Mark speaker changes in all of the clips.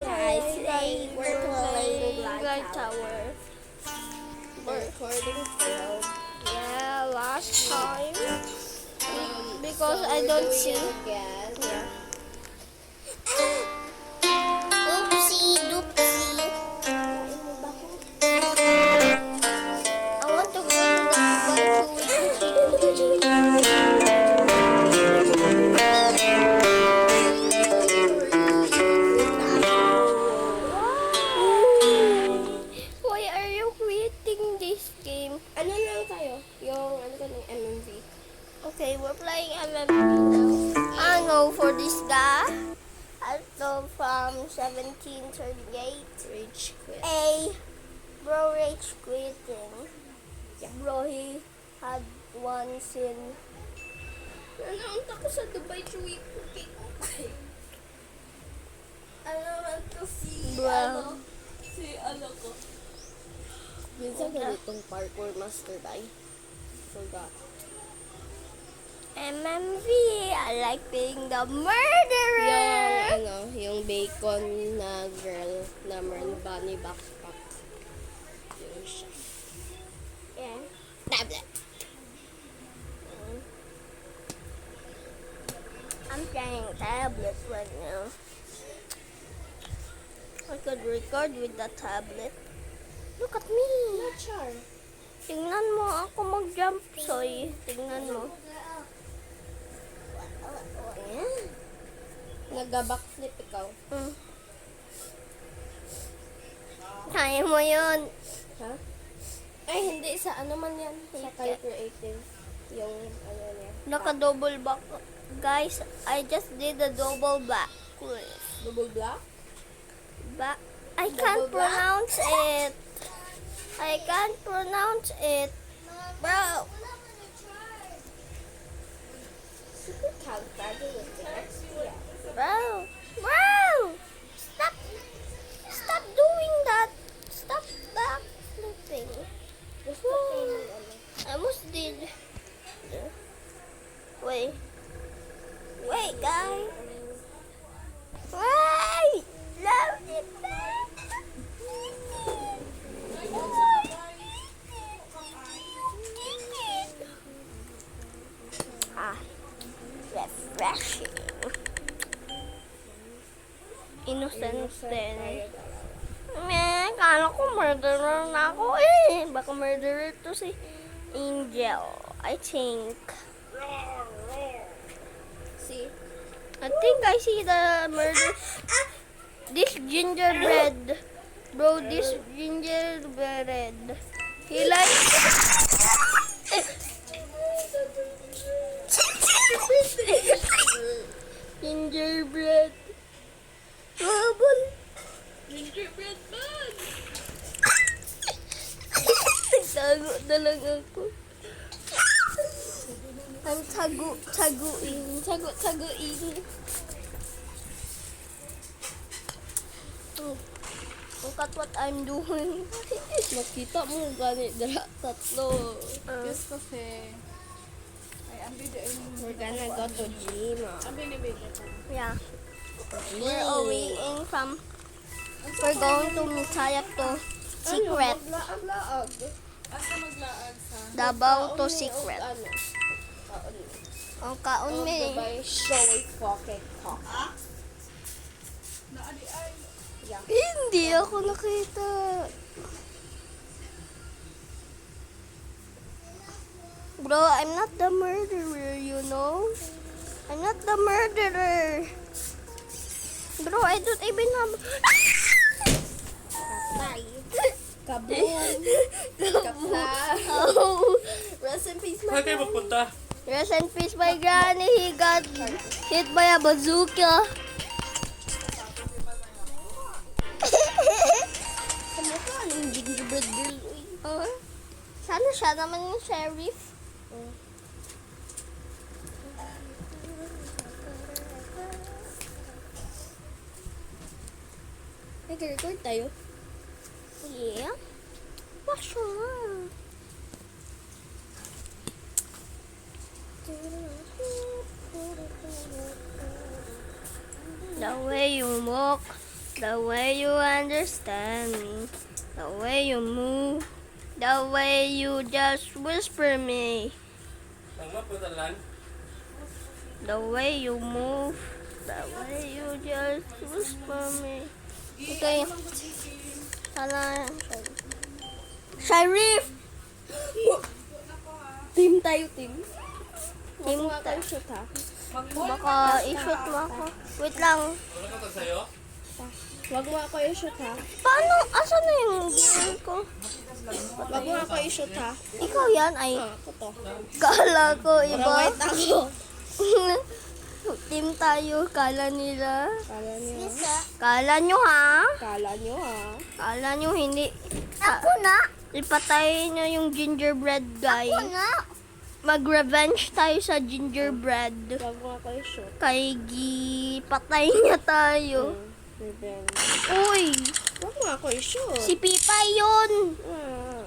Speaker 1: Guys, today we're playing
Speaker 2: Light Tower.
Speaker 1: The recording failed.
Speaker 2: Yeah, last time. Because
Speaker 1: So
Speaker 2: I
Speaker 1: we're
Speaker 2: don't
Speaker 1: doing
Speaker 2: see.
Speaker 1: it again.
Speaker 2: Yeah.
Speaker 1: Oopsie doopsie.
Speaker 2: I want to go to the Why are you quitting this game?
Speaker 1: Ano lang tayo? Yung ano ka ng MMV?
Speaker 2: Okay, we're playing MMP now. I know for this guy. I go from 1738.
Speaker 1: Rage quit.
Speaker 2: Bro rage quitting. Bro, he had one sin.
Speaker 1: Nanaunta ko sa Dubai Chewy Cookie. Ano naman to si
Speaker 2: Bro.
Speaker 1: si ano ko. Minsan ganitong parkour master ba? Forgot.
Speaker 2: MMV, I like being the murderer.
Speaker 1: Yung bacon na girl na meron bunny backpack. Yun siya.
Speaker 2: Yeah.
Speaker 1: Tablet.
Speaker 2: I'm playing tablet right now. I could record with the tablet. Look at me.
Speaker 1: Not sure.
Speaker 2: Tingnan mo ako mag-jump, Soy. Tingnan mo.
Speaker 1: Ayan. Nag-backflip ikaw.
Speaker 2: Kaya mo yun.
Speaker 1: Ha? Ay, hindi. Sa ano man yan? Sa Kyle Creative. Yung ano niya.
Speaker 2: Naka-double back. Guys, I just did a double back.
Speaker 1: Double block?
Speaker 2: I can't
Speaker 1: Double back?
Speaker 2: pronounce it. I can't pronounce it. Bro.
Speaker 1: Super calculated. Yeah.
Speaker 2: Bro. Stop. Stop doing that. Stop backflipping.
Speaker 1: Gusto ko yung ano.
Speaker 2: I almost did. Wait. Wait, guys. Wait. Love it. Refreshing. Innocent din. Kala ko murderer na ako eh. Baka murderer to si Angel, I think.
Speaker 1: See?
Speaker 2: I think I see the murder. This gingerbread. Bro, this gingerbread. He likes... Gingerbread. Habol.
Speaker 1: Gingerbread man!
Speaker 2: Tago talaga ako. I'm taguin. Taguin. Look at what I'm doing.
Speaker 1: Makita mo gani dala tatlo.
Speaker 3: Yes, kasi ay ang video ay
Speaker 1: We're gonna go to gym.
Speaker 3: ang binibigay ko.
Speaker 2: Yeah. We're going to Musayap to Secret.
Speaker 1: Maglaag.
Speaker 3: Asa maglaag sa
Speaker 2: Davao to Secret.
Speaker 1: Ano?
Speaker 2: Ang kaon me.
Speaker 1: Dubai showy pocket cock.
Speaker 3: naadi ay
Speaker 1: Yeah.
Speaker 2: Hindi ako nakita. Bro, I'm not the murderer, you know? I'm not the murderer. Bro, I don't even have...
Speaker 1: Kapay. Kaboom. Kapla.
Speaker 2: Oh.
Speaker 1: Rest in peace, my
Speaker 4: Saan kayo
Speaker 1: friend.
Speaker 4: magpunta?
Speaker 2: Rest in peace, my granny. He got hit by a bazooka.
Speaker 1: Kamukha anong gingerbread girl. Uy.
Speaker 2: Sana siya naman yung sheriff.
Speaker 1: Nag-record tayo.
Speaker 2: Yeah. What's wrong? The way you walk The way you understand me, the way you move, the way you just whisper me, the way you move, the way you just whisper me. Okay. Sana. Sharif!
Speaker 1: Team tayo, team.
Speaker 2: Team
Speaker 1: Huwag mo shoot ha.
Speaker 2: Baka i-shoot mo ako. Wait lang.
Speaker 1: Huwag mo ako i-shoot ha.
Speaker 2: Paano? Asan na yung gear ko?
Speaker 1: Huwag mo ako i-shoot ha.
Speaker 2: Ikaw yan? Ay,
Speaker 1: Ako to.
Speaker 2: kala ko
Speaker 1: Para
Speaker 2: iba.
Speaker 1: white ako.
Speaker 2: Team tayo. Kala nila.
Speaker 1: Kala niyo.
Speaker 2: Kala nyo ha?
Speaker 1: Kala niyo ha.
Speaker 2: Kala nyo hindi.
Speaker 4: Ako na.
Speaker 2: Ipatay nyo yung gingerbread guy.
Speaker 4: Ako na.
Speaker 2: Mag-revenge tayo sa gingerbread.
Speaker 1: Huwag mo ako i-shoot.
Speaker 2: Kay patay niya tayo.
Speaker 1: Revenge.
Speaker 2: Uy!
Speaker 1: Huwag mo ako i-shoot.
Speaker 2: Si Pipa yun!
Speaker 1: Ah.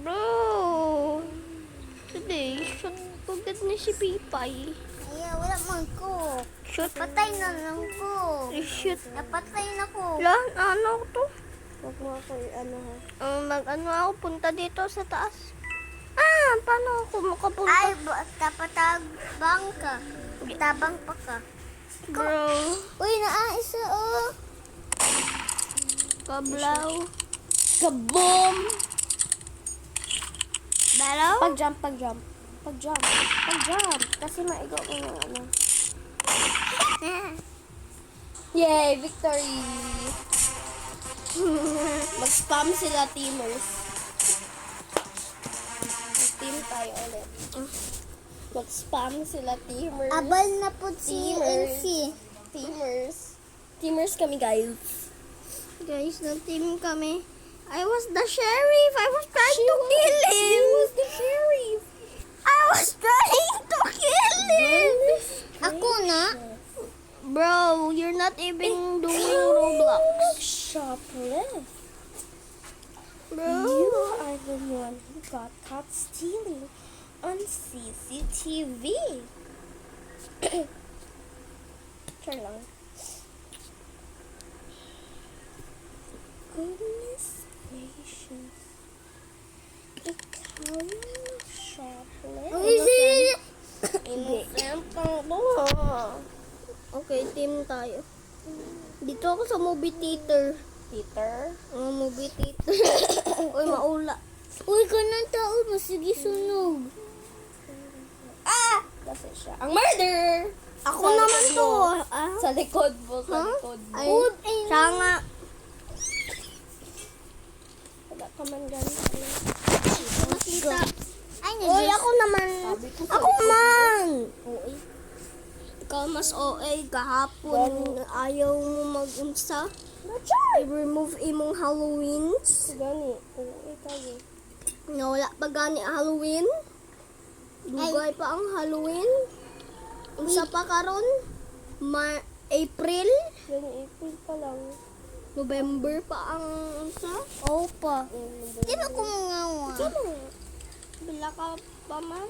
Speaker 2: Bro! Today, shoot agad ni si Pipay.
Speaker 4: Ay, wala man ko.
Speaker 2: Shoot.
Speaker 4: Patay na lang ko.
Speaker 2: Shoot.
Speaker 4: Napatay na ko.
Speaker 2: La, ano to?
Speaker 1: Huwag mo ako i-ano ha.
Speaker 2: Mag-ano ako, punta dito sa taas. Paano ako makapunta?
Speaker 4: Ay, kapatabang ka. Tabang pa ka.
Speaker 2: Bro,
Speaker 4: Uy, isa oh.
Speaker 2: kablaw. Kaboom! Dalaw?
Speaker 1: Pag-jump, pag-jump. Pag-jump. Pag-jump. Kasi maigaw mo ng ano. Yay! Victory! Mag-spam sila, teamers. Mag-team tayo ulit. Mag-spam sila, teamers.
Speaker 4: Abal na po si
Speaker 1: Teamers.
Speaker 4: NC.
Speaker 1: Teamers. Teamers kami, guys.
Speaker 2: Guys, nag-team kami. I was the sheriff. I was trying to kill him.
Speaker 1: She was the sheriff.
Speaker 2: I was trying to kill him.
Speaker 4: Ako na.
Speaker 2: Bro, you're not even doing Roblox.
Speaker 1: Shoplift.
Speaker 2: Bro.
Speaker 1: You are the one who got caught stealing on CCTV. Try lang. Goodness gracious. Ikaw yung shoplift. Innocent ang
Speaker 2: Okay, team tayo. Dito ako sa movie theater.
Speaker 1: Peter.
Speaker 2: Movie theater. Uy, maula.
Speaker 4: Uy, kanang tao. Masige sunog.
Speaker 1: Kasi siya. Ang murder!
Speaker 2: Ako
Speaker 1: Sa
Speaker 2: naman
Speaker 1: likod
Speaker 2: to.
Speaker 1: mo. Sa likod mo. Sa likod mo.
Speaker 2: Ay, siya nga.
Speaker 1: Wala ka man ganun.
Speaker 4: Makita. Ay,
Speaker 2: Uy, ako naman.
Speaker 1: Sabi ko sa
Speaker 2: Ako man.
Speaker 1: Oo,
Speaker 2: Ikaw mas OA kahapon. Ayaw mo mag-unsa.
Speaker 1: na-try!
Speaker 2: I-remove imong Halloweens.
Speaker 1: Gani. Oo, tayo.
Speaker 2: Nawala pa gani ang Halloween. Dugay pa ang Halloween. Unsa pa karon? April?
Speaker 1: Gani, April pa lang.
Speaker 2: November pa ang unsa?
Speaker 4: Opa. Di ba ko mangawa?
Speaker 2: Bila ka pa man?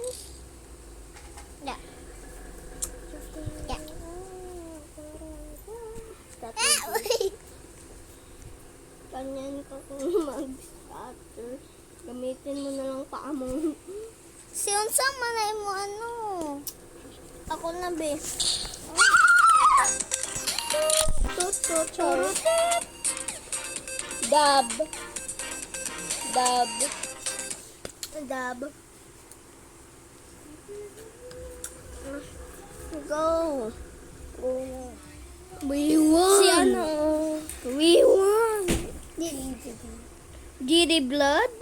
Speaker 4: Da. Yeah. Uy.
Speaker 2: Ganyan ka kung mag-starter. Gamitin mo na lang pa mo.
Speaker 4: Si unsa man ay mo ano?
Speaker 2: Ako na be.
Speaker 1: Char. Dab. Dab.
Speaker 2: Dab. Go.
Speaker 1: Go na.
Speaker 2: We won.
Speaker 1: Si ano?
Speaker 2: We won. Giddy blood.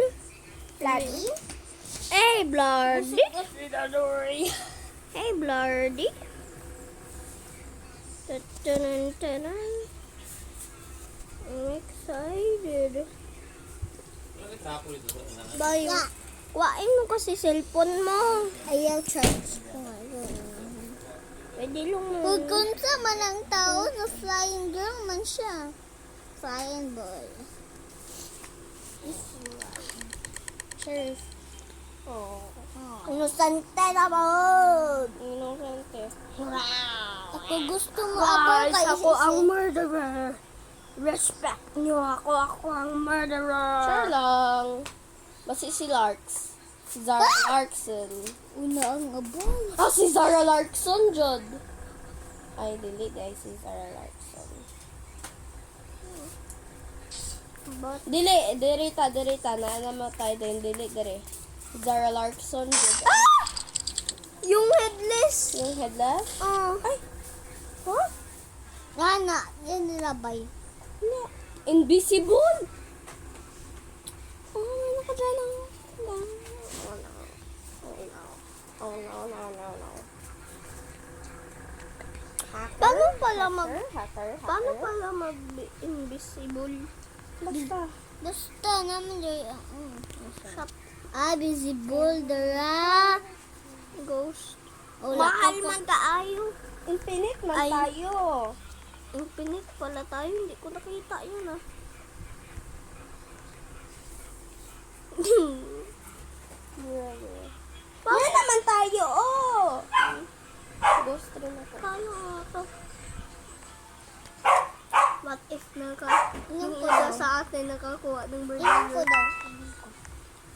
Speaker 4: Lagi?
Speaker 2: Hey, Blardy.
Speaker 1: Finadori.
Speaker 2: Hey, Blardy. Tanan. I'm excited. Bayo. Kuhain mo kasi cellphone mo.
Speaker 4: Ayaw charge ko.
Speaker 2: Pwede lang mo.
Speaker 4: Kung kunsa man ang tao na flying girl man siya. Flying boy.
Speaker 1: Sheriff. Oh,
Speaker 2: Inusante naman.
Speaker 1: Inosente.
Speaker 4: Ako gusto mo abang
Speaker 2: Guys,
Speaker 4: kay
Speaker 2: ako ang murderer. Respect nyo ako. Ako ang murderer.
Speaker 1: Sure lang. Basi si Larks. Si Zara Larkson.
Speaker 4: Una ang abang.
Speaker 1: Ah, si Zara Larkson, Jod. Ay, dili guys, si Zara Larkson.
Speaker 2: But,
Speaker 1: Dili, dirita. Na namatay din, dili, dire. Si Zara Larkson, Jod.
Speaker 2: yung headless.
Speaker 1: Yung headless? Ay, huh?
Speaker 4: Nana, yan nilabay.
Speaker 1: Invisible!
Speaker 2: Oh, ano ka dyan?
Speaker 1: Oh no.
Speaker 2: Paano pala mag...
Speaker 1: Hacker.
Speaker 2: Paano pala mag-invisible?
Speaker 1: Basta.
Speaker 4: Basta naman dyan. Visible, dara.
Speaker 2: Ghost.
Speaker 4: Wala
Speaker 2: Mahal
Speaker 4: ka-
Speaker 2: man kaayo.
Speaker 1: Infinite man
Speaker 2: Ay.
Speaker 1: tayo.
Speaker 2: Infinite pala tayo. Hindi ko nakita yun ah.
Speaker 1: Yan naman tayo, oh! Ghost rin ako.
Speaker 2: Tayo nga to. What if
Speaker 4: Yung
Speaker 2: yung
Speaker 4: ko
Speaker 2: isa
Speaker 4: daw.
Speaker 2: sa atin nakakuha ng
Speaker 4: Iwan ko
Speaker 2: burger?
Speaker 4: daw.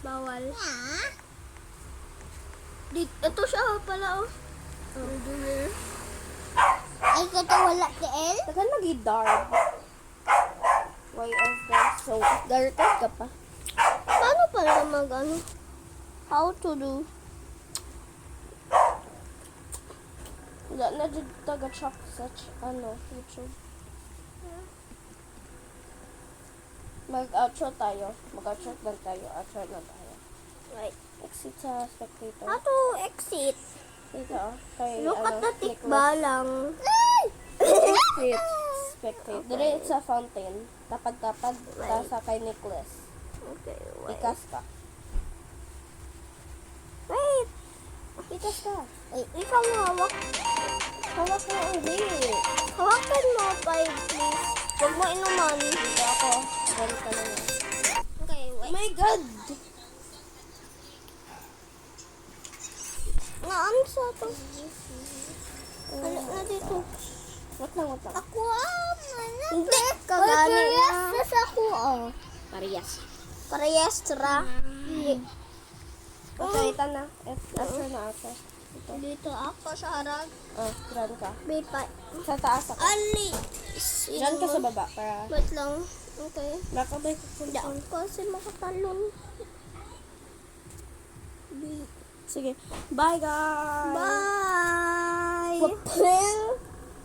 Speaker 2: Bawal.
Speaker 4: Ah?
Speaker 2: Ito siya pala oh. Burger.
Speaker 4: Ay, kata wala ti El?
Speaker 1: Tagal nag-dark. Why is that so dark ka pa?
Speaker 2: Paano pala mag ano? How to do?
Speaker 1: Wala na dyan taga-check sa YouTube. Mag-outro tayo. Mag-outro lang tayo. Outro na tayo.
Speaker 2: Right.
Speaker 1: Exit sa spectator.
Speaker 2: How to exit?
Speaker 1: Dito, oh. Kay,
Speaker 2: Look at the
Speaker 1: Nicholas.
Speaker 2: tikba lang.
Speaker 1: Exit. Spectator. Dire sa fountain. Tapad-tapad.
Speaker 2: Right.
Speaker 1: Sa kay Nicholas.
Speaker 2: Okay, wait.
Speaker 1: Ikas ka.
Speaker 2: Wait.
Speaker 1: Ikas ka.
Speaker 2: Ay, ikaw hawak.
Speaker 1: Hawak na hindi.
Speaker 2: Hawakan mo, five, please. Huwag mo inuman.
Speaker 1: Dito ako. Ganun ka na lang.
Speaker 2: Okay,
Speaker 1: Oh my God!
Speaker 2: Naan sa to? Wala na dito.
Speaker 1: Wait lang.
Speaker 4: Ako mana.
Speaker 2: Hindi, kagani na.
Speaker 4: Sa ako, oh.
Speaker 1: Parehas.
Speaker 2: Parehas, tra.
Speaker 1: Okay, ito na. After na after. Ito.
Speaker 2: Dito ako sa harag.
Speaker 1: Diyan ka.
Speaker 2: Bipa.
Speaker 1: Sa taas ako.
Speaker 2: Ali.
Speaker 1: Diyan ka sa baba para...
Speaker 2: Wait lang. Okay.
Speaker 1: Nakabay ko
Speaker 2: Hindi ako kasi makatalon.
Speaker 1: Sige. Bye guys!
Speaker 2: Bye!
Speaker 1: Wapeng!